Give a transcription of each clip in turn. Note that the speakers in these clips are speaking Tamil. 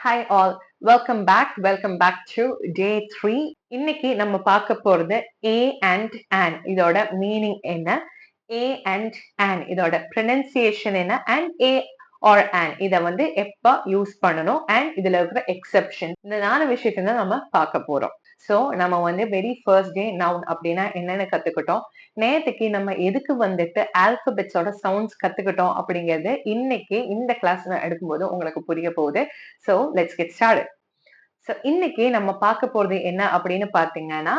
Hi all, welcome back to day 3. இன்னைக்கு நம்ம பார்க்க போறது a and an இதோட மீனிங் என்ன, a and an இதோட pronunciation என்ன, and a or an இத வந்து எப்ப யூஸ் பண்ணணும் and இதுல இருக்கிற எக்ஸெப்ஷன், இந்த 4 விஷயத்தை தான் நம்ம பார்க்க போறோம். ஸோ நம்ம வந்து வெரி ஃபர்ஸ்ட் டே நவுன் அப்படின்னா என்னன்னு கத்துக்கிட்டோம். நேத்துக்கு நம்ம எதுக்கு வந்துட்டு ஆல்பபெட்ஸோட சவுண்ட்ஸ் கத்துக்கிட்டோம் அப்படிங்கிறது இன்னைக்கு இந்த கிளாஸ்ல எடுக்கும்போது உங்களுக்கு புரிய போகுது. So let's get started. So இன்னைக்கு நம்ம பார்க்க போறது என்ன அப்படின்னு பாத்தீங்கன்னா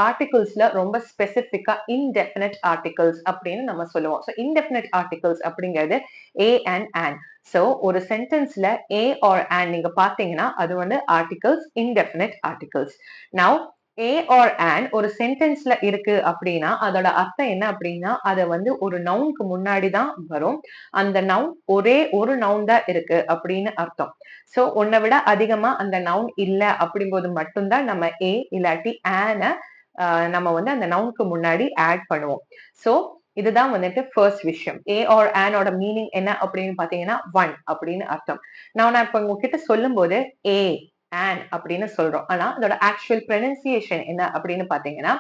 ஆர்டிகல்ஸ்ல ரொம்ப ஸ்பெசிபிக்கா இன்டெஃபினட் ஆர்டிகல்ஸ் அப்படின்னு நம்ம சொல்லுவோம். ஸோ இன்டெஃபினட் ஆர்டிகல்ஸ் அப்படிங்கிறது ஏ அண்ட் ஆன். ஸோ ஒரு சென்டென்ஸ்ல ஏ ஆர் ஆன் நீங்க பாத்தீங்கன்னா அது வந்து articles, indefinite articles. Now a or an ஒரு சென்டென்ஸ்ல இருக்கு அப்படின்னா அதோட அர்த்தம் என்ன அப்படின்னா அதை வந்து ஒரு நவுனுக்கு முன்னாடி தான் வரும். அந்த நவுன் ஒரே ஒரு நவுன் தான் இருக்கு அப்படின்னு அர்த்தம். சோ ஒன்னை விட அதிகமா அந்த நவுன் இல்ல அப்படிங்கும்போது மட்டும்தான் நம்ம ஏ இல்லாட்டி ஆன நம்ம வந்து அந்த நவுனுக்கு முன்னாடி ஆட் பண்ணுவோம். சோ இதுதான் வந்துட்டு ஃபர்ஸ்ட் விஷயம். ஏ ஆர் ஆனோட மீனிங் என்ன அப்படின்னு பாத்தீங்கன்னா ஒன் அப்படின்னு அர்த்தம். நான் இப்ப உங்ககிட்ட சொல்லும் போது ஏ ஆன் அப்படின்னு சொல்றோம். ஆனா அதோட ஆக்சுவல் ப்ரொனன்சியேஷன் என்ன அப்படின்னு பாத்தீங்கன்னா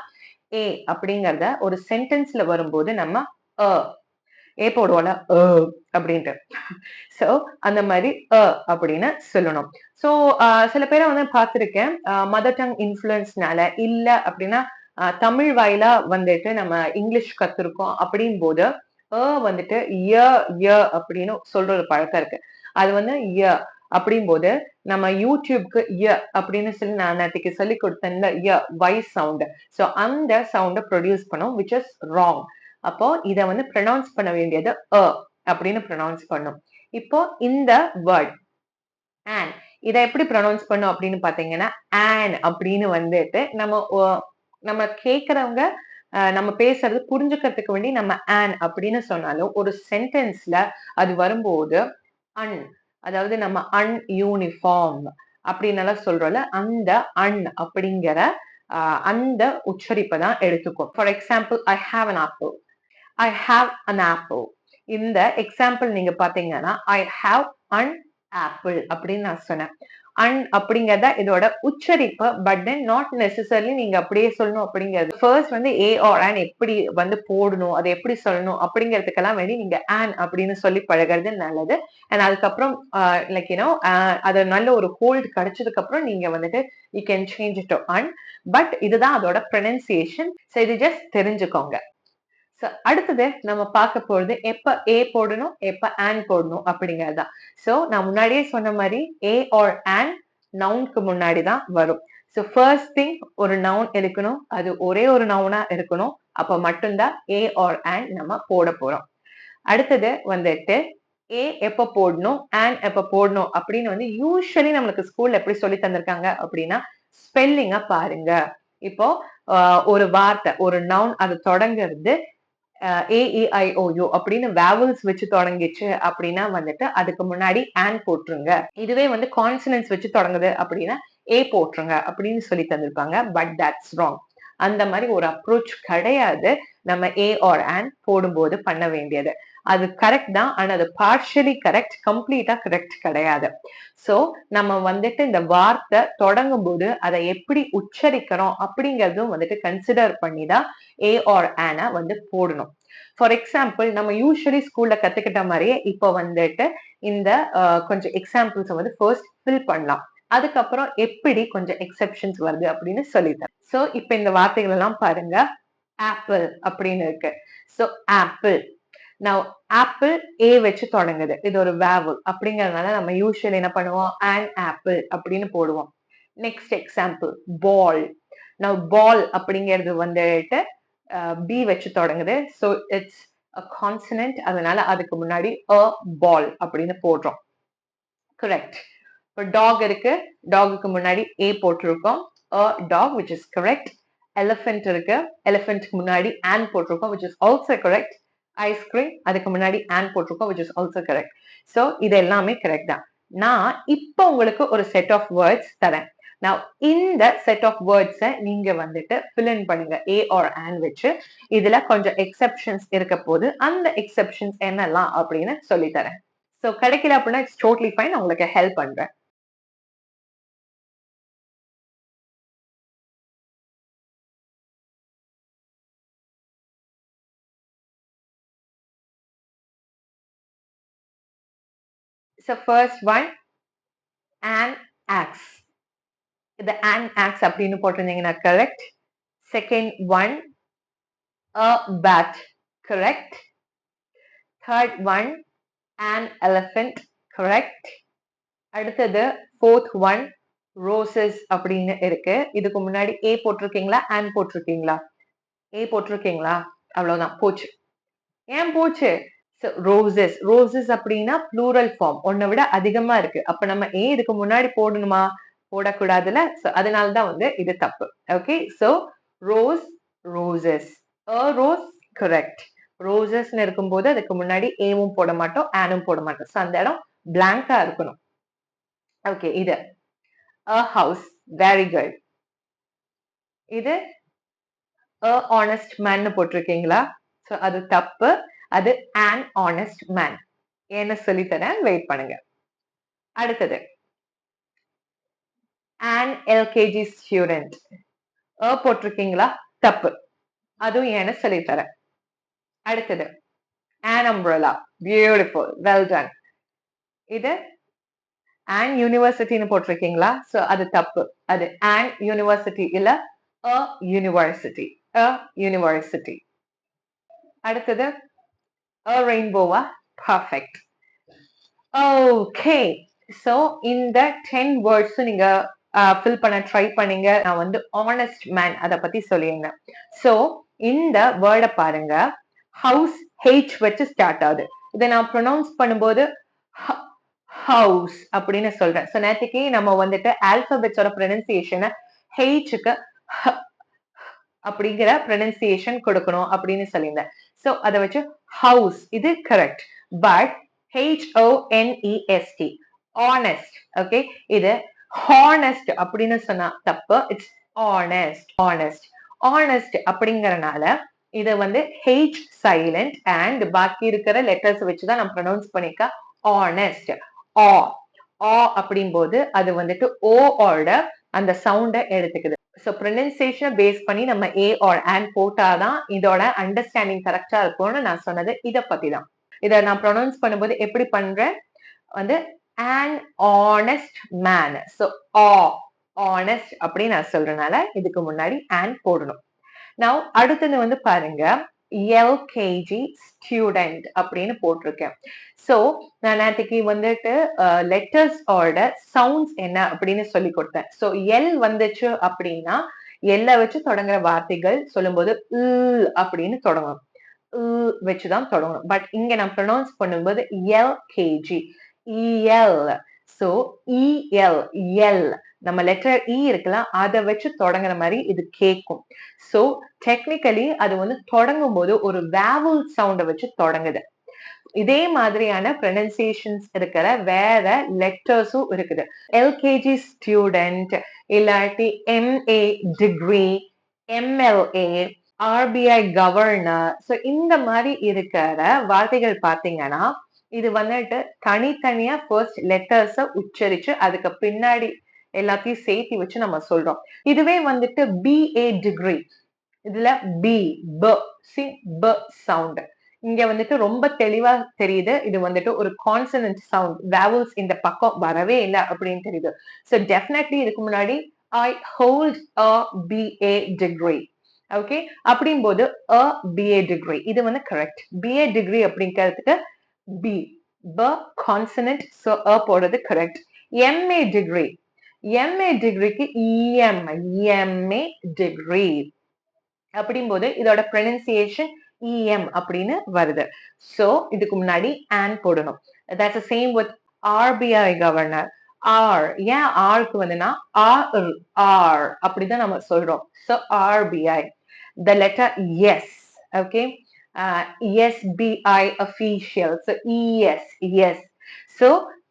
ஏ அப்படிங்கறத ஒரு சென்டென்ஸ்ல வரும்போது நம்ம ஏ போடுவோம்ல அப்படின்ட்டு. சோ அந்த மாதிரி அப்படின்னு சொல்லணும். சோ சில பேரை வந்து பார்த்திருக்கேன், மதர் டங் இன்ஃபுளுன்ஸ்னால இல்ல அப்படின்னா தமிழ் வாயிலா வந்துட்டு நம்ம இங்கிலீஷ் கத்துருக்கோம் அப்படின் போது வந்துட்டு அப்படின்னு சொல்ற ஒரு பழக்கம் இருக்கு. அது வந்து அப்படின் போது நம்ம யூடியூப்க்கு அப்படின்னு சொல்லி நான் நேற்றுக்கு சொல்லி கொடுத்தேன்ல வை சவுண்ட். சோ அந்த சவுண்ட ப்ரொடியூஸ் பண்ணும், விச் இஸ் ராங். அப்போ இத வந்து ப்ரொனவுன்ஸ் பண்ண வேண்டியது அப்படின்னு ப்ரொனவுன்ஸ் பண்ணும். இப்போ இந்த வேர்ட் ஆன் இதை எப்படி ப்ரொனவுன்ஸ் பண்ணும் அப்படின்னு பாத்தீங்கன்னா ஆன் அப்படின்னு வந்துட்டு நம்ம கேக்குறவங்க நம்ம பேசுறது புரிஞ்சுக்கிறதுக்கு வேண்டி நம்ம ஆன் அப்படின்னு சொன்னாலும் ஒரு சென்டென்ஸ்ல அது வரும்போது அன், அதாவது நம்ம அன்யூனிஃபார்ம் அப்படின்னு சொல்றோம்ல, அந்த அன் அப்படிங்கிற அந்த உச்சரிப்பை தான் எடுத்துக்கும். For example, I have an apple, I have an apple. இந்த எக்ஸாம்பிள் நீங்க பாத்தீங்கன்னா ஐ ஹாவ் அன் ஆப்பிள் அப்படின்னு நான் சொன்னேன். அன் அப்படிங்கறத இதோட உச்சரிப்பு, பட் தென் நாட் நெசசரிலி நீங்க அப்படியே சொல்லணும் அப்படிங்கிறது. ஃபர்ஸ்ட் வந்து ஏ ஆர் ஆன் எப்படி வந்து போடணும், அதை எப்படி சொல்லணும் அப்படிங்கிறதுக்கெல்லாம் வேண்டி நீங்க ஆன் அப்படின்னு சொல்லி பழகிறது நல்லது. அண்ட் அதுக்கப்புறம் லைக் யூனோ அது நல்ல ஒரு ஹோல்டு கிடைச்சதுக்கு அப்புறம் நீங்க வந்துட்டு you can change it to an. But இதுதான் அதோட ப்ரொனன்சியேஷன். ஸோ இது ஜஸ்ட் தெரிஞ்சுக்கோங்க. அடுத்தது நம்ம பார்க்க போறது எப்ப ஏ போடணும் எப்ப ஆன் போடணும் அப்படிங்கறதுதான். சோ நான் முன்னாடியே சொன்ன மாதிரி ஏ ஆர் ஆன் நவுனுக்கு முன்னாடிதான் வரும். சோ ஃபர்ஸ்ட் திங் ஒரு நவுன் இருக்கணும், அது ஒரே ஒரு நவுனா இருக்கணும். அப்ப மட்டும்தான் ஏ ஆர் ஆன் நம்ம போட போறோம். அடுத்தது வந்துட்டு ஏ எப்ப போடணும் ஆன் எப்ப போடணும் அப்படின்னு வந்து யூஸ்வலி நம்மளுக்கு ஸ்கூல்ல எப்படி சொல்லி தந்திருக்காங்க அப்படின்னா ஸ்பெல்லிங்க பாருங்க. இப்போ ஒரு வார்த்தை ஒரு நவுன் அது தொடங்குறது AEIOU அப்படின்னு வேவல்ஸ் வச்சு தொடங்கிச்சு அப்படின்னா வந்துட்டு அதுக்கு முன்னாடி ஆன் போட்டுருங்க. இதுவே வந்து கான்சனன்ஸ் வச்சு தொடங்குது அப்படின்னா ஏ போட்டுருங்க அப்படின்னு சொல்லி தந்திருப்பாங்க. But that's wrong. அந்த மாதிரி ஒரு அப்ரோச் கிடையாது நம்ம ஏ ஆர் ஆன் போடும்போது பண்ண வேண்டியது. அது கரெக்ட் தான், ஆனா அது பார்ஷியலி கரெக்ட், கம்ப்ளீட்டா கரெக்ட் கிடையாது. சோ நம்ம வந்துட்டு இந்த வார்த்தை தொடங்கும் போது அதை எப்படி உச்சரிக்கிறோம் அப்படிங்கறதும் வந்துட்டு கன்சிடர் பண்ணிதான் ஏ ஆர் ஆன வந்து போடணும். ஃபார் எக்ஸாம்பிள், நம்ம யூஸ்வலி ஸ்கூல்ல கத்துக்கிட்ட மாதிரியே இப்போ வந்துட்டு இந்த கொஞ்சம் எக்ஸாம்பிள்ஸ் வந்து ஃபர்ஸ்ட் ஃபில் பண்ணலாம். அதுக்கப்புறம் எப்படி கொஞ்சம் எக்ஸெப்ஷன்ஸ் வருது அப்படின்னு சொல்லித்தரேன். சோ இப்ப இந்த வார்த்தைகள் எல்லாம் பாருங்க. ஆப்பிள் அப்படின்னு இருக்கு. So apple. நான் ஆப்பிள் ஏ வச்சு தொடங்குது, இது ஒரு வேவல் அப்படிங்கறதுனால நம்ம யூஸ்வலி என்ன பண்ணுவோம், an ஆப்பிள் அப்படின்னு போடுவோம். நெக்ஸ்ட் எக்ஸாம்பிள், பால். நான் பால் அப்படிங்கிறது வந்துட்டு பி வச்சு தொடங்குது. ஸோ இட்ஸ் அ கான்சனன்ட், அதனால அதுக்கு முன்னாடி அ பால் அப்படின்னு போடுறோம். கரெக்ட். இப்போ டாக் இருக்கு, டாகுக்கு முன்னாடி ஏ போட்டிருக்கோம், a dog which is correct. Elephant இருக்கு, எலிஃபென்ட்க்கு முன்னாடி ஆன் போட்டிருக்கோம், which is also correct. Ice cream அதுக்கு முன்னாடி ஆன் போட்டிருக்கோம், which is also correct. So இது எல்லாமே கரெக்ட் தான். நான் இப்போ உங்களுக்கு ஒரு செட் ஆஃப் வேர்ட்ஸ் தரேன். நான் இந்த செட் ஆஃப் வேர்ட்ஸை நீங்க வந்துட்டு fill in பண்ணுங்க ஏ ஆர் ஆன் வச்சு. இதுல கொஞ்சம் எக்ஸெப்ஷன்ஸ் இருக்க போது அந்த எக்ஸெப்ஷன்ஸ் என்னெல்லாம் அப்படின்னு சொல்லி தரேன். சோ கிடைக்கல அப்படின்னா இட்ஸ் டோட்டலி ஃபைன், நான் உங்களுக்கு ஹெல்ப் பண்றேன். So first one, an axe. The an axe அப்படின்னு போட்டிருந்தீங்கன்னா correct. Second one, a bat, correct. Third one, an elephant, correct. அடுத்தது fourth one, roses அப்படின்னு இருக்கு. இதுக்கு முன்னாடி a போட்டிருக்கீங்களா and போட்டிருக்கீங்களா? a போட்டிருக்கீங்களா? அவ்வளவுதான், போச்சு. ஏன் போச்சு? ரோசஸ், ரோசஸ் அப்படின்னா ப்ளூரல் ஃபார்ம், ஒன்னை விட அதிகமா இருக்கு. அப்ப நம்ம ஏன் இதுக்கு முன்னாடி போடணுமா? போடக்கூடாதுல. அதனாலதான் வந்து இது தப்பு. Okay, so rose, roses. Rose correct. ரோசஸ்ன்னு இருக்கும்போது அதுக்கு முன்னாடி ஏவும் போட மாட்டோம், ஆனும் போட மாட்டோம். சோ அந்த இடம் பிளாங்கா இருக்கணும். ஓகே, இது a house, very good. இது a honest man போட்டிருக்கீங்களா? சோ அது தப்பு. அது an honest man. என்ன சொல்லித்தரேன், வெயிட் பண்ணுங்க. அடுத்தது an LKG student. போட்டிருக்கீங்களா? தப்பு. அதுவும் ஏன்னு சொல்லித்தரேன். அடுத்தது an umbrella. Beautiful, well done. இது an university போட்டிருக்கீங்களா? சோ அது தப்பு. அது an university இல்ல, a university. a university. அடுத்தது a rainbow. Perfect. Okay, so இந்த 10 வேர்ட்ஸ் நீங்க ஃபில் பண்ண ட்ரை பண்ணீங்க. நான் வந்து ஆனஸ்ட் மேன் அத பத்தி சொல்லியிருந்தேன். சோ இந்த வேர்டை பாருங்க, ஹவுஸ் ஹெச் வச்சு ஸ்டார்ட் ஆகுது. இதை நான் ப்ரொனவுன்ஸ் பண்ணும்போது ஹவுஸ் அப்படின்னு சொல்றேன். சோ நேற்றுக்கு நம்ம வந்துட்டு ஆல்பபெட்ஸோட ப்ரொனன்சியேஷனை ஹெச்க்கு அப்படிங்கிற ப்ரொனன்சியேஷன் கொடுக்கணும் அப்படின்னு சொல்லியிருந்தேன். சோ அதை வச்சு ஹவுஸ் இது correct. But HONEST, honest. Okay, இது ஹானஸ்ட் அப்படின்னு சொன்னா தப்பு. இட்ஸ் honest, honest, honest அப்படிங்கறனால இத வந்து H சைலண்ட் அண்ட் பாக்கி இருக்கிற லெட்டர்ஸ் வச்சுதான் நான் ப்ரொனவுன்ஸ் பண்ணிருக்கேன். honest. ஆ அப்படிங்கும்போது அது வந்துட்டு O ஓட அந்த சவுண்ட எடுத்துக்குது. ஸோ ப்ரொனன்சியேஷன் பேஸ் பண்ணி நம்ம ஏ ஆர் அண்ட் போட்டாதான் இதோட அண்டர்ஸ்டாண்டிங் கரெக்டா இருக்கும்னு நான் சொன்னது இதை பத்தி தான். இதை நான் ப்ரொனவுன்ஸ் பண்ணும்போது எப்படி பண்றேன் வந்து an honest man. so honest அப்படி நான் சொல்றதுனால இதுக்கு முன்னாடி and போடணும். now அடுத்தது வந்து பாருங்க, LKG student அப்படின்னு போட்டிருக்கேன். சோ நான் நேற்றுக்கு வந்துட்டு லெட்டர்ஸ் ஓட சவுண்ட்ஸ் என்ன அப்படின்னு சொல்லி கொடுத்தேன். சோ எல் வந்துச்சு அப்படின்னா எல்ல வச்சு தொடங்குற வார்த்தைகள் சொல்லும்போது அப்படின்னு தொடங்கணும், வச்சுதான் தொடங்கணும். பட் இங்க நான் ப்ரொனவுன்ஸ் பண்ணும்போது LKG, EL. So EL, L நம்ம லெட்டர் இ இருக்கலாம், அதை வச்சு தொடங்குற மாதிரி இது கேட்கும். சோ டெக்னிக்கலி அது வந்து தொடங்கும் போது ஒரு வேவல் சவுண்ட வச்சு தொடங்குது. இதே மாதிரியான ப்ரொனன்சியேஷன்ஸ் இருக்கிற வேற லெட்டர்ஸும் இருக்குது. LKG ஸ்டூடெண்ட், இல்லாட்டி MA degree, MLA, RBI governor. So இந்த மாதிரி இருக்கிற வார்த்தைகள் பாத்தீங்கன்னா இது வந்துட்டு தனித்தனியா ஃபர்ஸ்ட் லெட்டர்ஸ உச்சரிச்சு அதுக்கு பின்னாடி எல்லாத்தையும் சேர்த்து வச்சு நம்ம சொல்றோம். இதுவே வந்துட்டு BA டிகிரி, இதுல பி ப சவுண்ட் இங்க வந்துட்டு ரொம்ப தெளிவா தெரியுது. இது வந்துட்டு ஒரு கான்சனன்ட் சவுண்ட், வேவல்ஸ் இந்த பக்கம் வரவே இல்லை அப்படின்னு தெரியுது. ஸோ டெஃபினெட்லி இதுக்கு முன்னாடி ஐ ஹோல்ட் அ BA டிகிரி. ஓகே, அப்படிங்கும்போது அ BA டிகிரி இது வந்து கரெக்ட். BA டிகிரி அப்படிங்கிறதுக்கு பி கான்சனன்ட், ஸோ அ போடுறது கரெக்ட். MA டிகிரி, MA டிகிரிக்கு MA டிகிரி அப்படிங்கும்போது இதோட ப்ரொனன்சியேஷன் EM அப்படின்னு வருது. சோ இதுக்கு முன்னாடி and போடணும். that's the same with RBI governor. R ஏன் ஆருக்கு வந்துன்னா R அப்படிதான் நம்ம சொல்றோம். so RBI. the letter S. okay, SBI official. so ES. so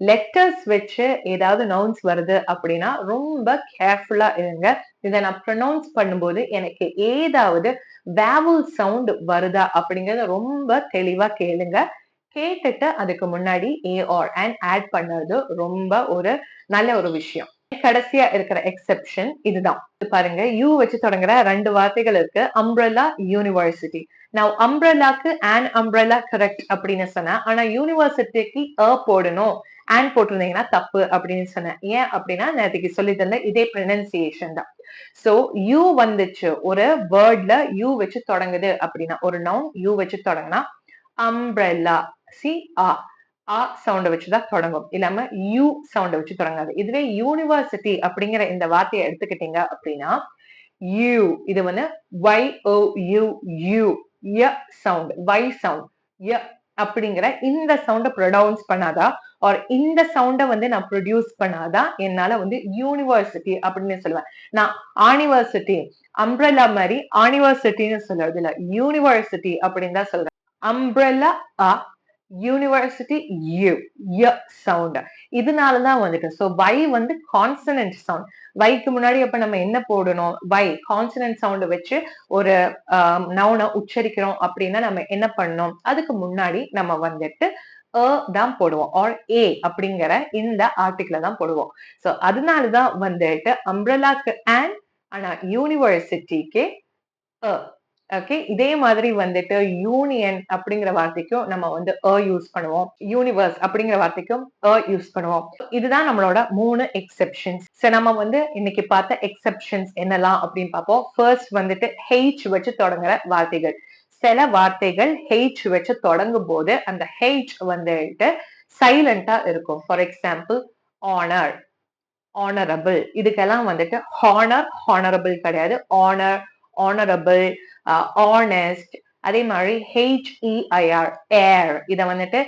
letters வச்சு ஏதாவது நவுன்ஸ் வருது அப்படின்னா ரொம்ப கேர்ஃபுல்லா இருங்க. இதை நான் ப்ரொனவுன்ஸ் பண்ணும்போது எனக்கு ஏதாவது வேவல் சவுண்ட் வருதா அப்படிங்கறத ரொம்ப தெளிவா கேளுங்க. கேட்டுட்டு அதுக்கு முன்னாடி ஏ ஆர் அண்ட் ஆட் பண்ணது ரொம்ப ஒரு நல்ல ஒரு விஷயம். கடைசியா இருக்கிற எக்ஸெப்ஷன் இதுதான். பாருங்க, யூ வச்சு தொடங்குற 2 வார்த்தைகள் இருக்கு. Umbrella, university. நான் அம்ப்ரெல்லாக்கு அண்ட் அம்ப்ரெல்லா கரெக்ட் அப்படின்னு சொன்னேன். ஆனா யூனிவர்சிட்டிக்கு போடணும், அண்ட் போட்டிருந்தீங்கன்னா தப்பு அப்படின்னு சொன்னேன். ஏன் அப்படின்னா நேற்றுக்கு சொல்லி தந்த இதே ப்ரொனன்சியேஷன் தான். சோ யூ வந்துச்சு, ஒரு வேர்ட்ல யூ வச்சு தொடங்குது அப்படின்னா, ஒரு நவுன் யூ வச்சு தொடங்கினா அம்ப்ரெல்லா, சி ஆ சவுண்ட வச்சுதான் தொடங்கும், இல்லாம யூ சவுண்ட வச்சு தொடங்காது. இதுவே யூனிவர்சிட்டி அப்படிங்கிற இந்த வார்த்தையை எடுத்துக்கிட்டீங்க அப்படின்னா யூ, இது வந்து YOU ய சவுண்ட், Y சவுண்ட், ய அப்படிங்கிற இந்த சவுண்ட ப்ரொனவுன்ஸ் பண்ணாதா ஆர் இந்த சவுண்ட வந்து நான் ப்ரொடியூஸ் பண்ணாதான் என்னால வந்து யூனிவர்சிட்டி அப்படின்னு சொல்லுவேன். நான் ஆனிவர்சிட்டி, அம்ப்ரெல்லா மாதிரி ஆனிவர்சிட்டின்னு சொல்றது இல்ல, யூனிவர்சிட்டி அப்படின்னு தான் சொல்றேன். அம்ப்ரெல்லா யூனிவர்சிட்டி ய சவுண்ட். இதனாலதான் வந்துட்டு சோ வை வந்து கான்சனன்ட் சவுண்ட். வைக்கு முன்னாடி அப்ப நம்ம என்ன போடணும்? வை கான்சனன்ட் சவுண்ட் வச்சு ஒரு நவுனை உச்சரிக்கிறோம் அப்படின்னா நம்ம என்ன பண்ணணும்? அதுக்கு முன்னாடி நம்ம வந்துட்டு தான் போடுவோம், ஆர் ஏ அப்படிங்கிற இந்த ஆர்டிகிள தான் போடுவோம். சோ அதனாலதான் வந்துட்டு அம்ப்ரெல்லாக்கு அண்ட், ஆனா யூனிவர்சிட்டிக்கு ஓகே. இதே மாதிரி வந்துட்டு யூனியன் அப்படிங்கிற வார்த்தைக்கும் நம்ம வந்து யூஸ் பண்ணுவோம். யூனிவர்ஸ் அப்படிங்கிற வார்த்தைக்கும் யூஸ் பண்ணுவோம். இதுதான் நம்மளோட 3 எக்ஸெப்ஷன்ஸ். சோ நம்ம வந்து இன்னைக்கு பார்த்த எக்ஸெப்ஷன்ஸ் என்னலாம் அப்படின்னு பார்ப்போம். ஃபர்ஸ்ட் வந்துட்டு ஹெச் வச்சு தொடங்குற வார்த்தைகள். சில வார்த்தைகள் ஹெச் வச்சு தொடங்கும் போது அந்த ஹெச் வந்துட்டு சைலண்டா இருக்கும். For example honour, honourable. இதுக்கெல்லாம் வந்துட்டு ஹானர், ஹானரபிள் கிடையாது. Honour, honourable, honest. அதே மாதிரி HEIR, ஏர். இத வந்துட்டு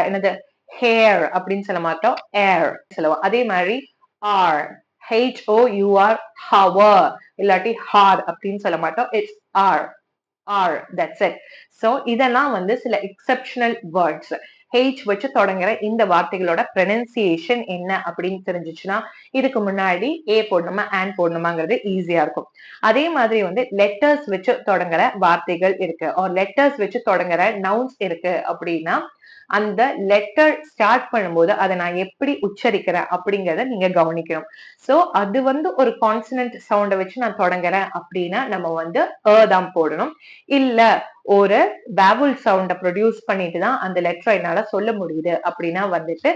என்னது ஹேர் அப்படின்னு சொல்ல மாட்டோம், ஏர் சொல்லுவோம். அதே மாதிரி ஆர், HOUR, ஹவர், இல்லாட்டி ஹார் அப்படின்னு சொல்ல மாட்டோம், it's hour, hour, that's it. So இதெல்லாம் வந்து சில எக்ஸெப்ஷனல் வேர்ட்ஸ். ஹெச் வச்சு தொடங்குற இந்த வார்த்தைகளோட ப்ரொனன்சியேஷன் என்ன அப்படின்னு தெரிஞ்சிச்சுன்னா இதுக்கு முன்னாடி ஏ போடணுமா அண்ட் போடணுமாங்கிறது ஈஸியா இருக்கும். அதே மாதிரி வந்து லெட்டர்ஸ் வச்சு தொடங்குற வார்த்தைகள் இருக்கு, ஒரு லெட்டர்ஸ் வச்சு தொடங்குற நவுன்ஸ் இருக்கு அப்படின்னா அந்த லெட்டர் ஸ்டார்ட் பண்ணும்போது அதை நான் எப்படி உச்சரிக்கிறேன் அப்படிங்கறத நீங்க கவனிக்கணும். சோ அது வந்து ஒரு கான்சனன்ட் சவுண்ட வச்சு நான் தொடங்குறேன் அப்படின்னா நம்ம வந்து தான் போடணும். இல்ல ஒரு வேவல் சவுண்ட ப்ரொடியூஸ் பண்ணிட்டு தான் அந்த லெட்டரை என்னால சொல்ல முடியுது அப்படின்னா வந்துட்டு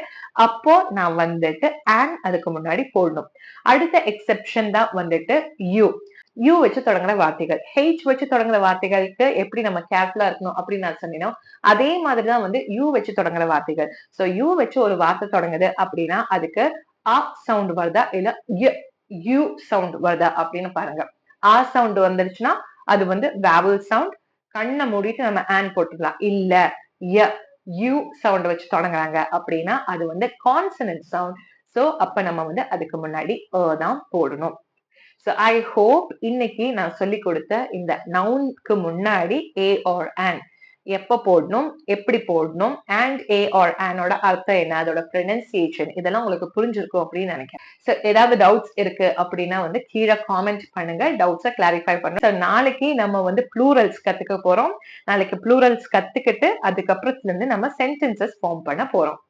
அப்போ நான் வந்துட்டு அண்ட் அதுக்கு முன்னாடி போடணும். அடுத்த எக்ஸெப்ஷன் தான் வந்துட்டு யூ. யூ வச்சு தொடங்குற வார்த்தைகள். ஹெச் வச்சு தொடங்குற வார்த்தைகளுக்கு எப்படி நம்ம கேர்ஃபுல்லா இருக்கணும் அப்படின்னு நான் சொன்னேனோ அதே மாதிரிதான் வந்து யூ வச்சு தொடங்குற வார்த்தைகள். சோ யூ வச்சு ஒரு வார்த்தை தொடங்குது அப்படின்னா அதுக்கு ஆ சவுண்ட் வருதா இல்ல யூ சவுண்ட் வருதா அப்படின்னு பாருங்க. ஆ சவுண்ட் வந்துருச்சுன்னா அது வந்து வேவல் சவுண்ட், கண்ணை மூடிட்டு நம்ம ஆன் போட்டுக்கலாம். இல்ல யூ சவுண்ட் வச்சு தொடங்குறாங்க அப்படின்னா அது வந்து கான்சனன்ட் சவுண்ட். சோ அப்ப நம்ம வந்து அதுக்கு முன்னாடி தான் போடணும். So I hope இன்னைக்கு நான் சொல்லி கொடுத்த இந்த நவுனுக்கு முன்னாடி ஏ ஆர் ஆன் எப்ப போடணும், எப்படி போடணும், அண்ட் ஏ ஆர் ஆனோட அர்த்தம் என்ன, அதோட ப்ரொனன்சியேஷன், இதெல்லாம் உங்களுக்கு புரிஞ்சிருக்கும் அப்படின்னு நினைக்கிறேன். சோ ஏதாவது டவுட்ஸ் இருக்கு அப்படின்னா வந்து கீழே காமெண்ட் பண்ணுங்க, டவுட்ஸை கிளாரிஃபை பண்ணுங்க. நாளைக்கு நம்ம வந்து ப்ளூரல்ஸ் கத்துக்க போறோம். நாளைக்கு ப்ளூரல்ஸ் கத்துக்கிட்டு அதுக்கப்புறத்துல இருந்து நம்ம சென்டென்சஸ் ஃபார்ம் பண்ண போறோம்.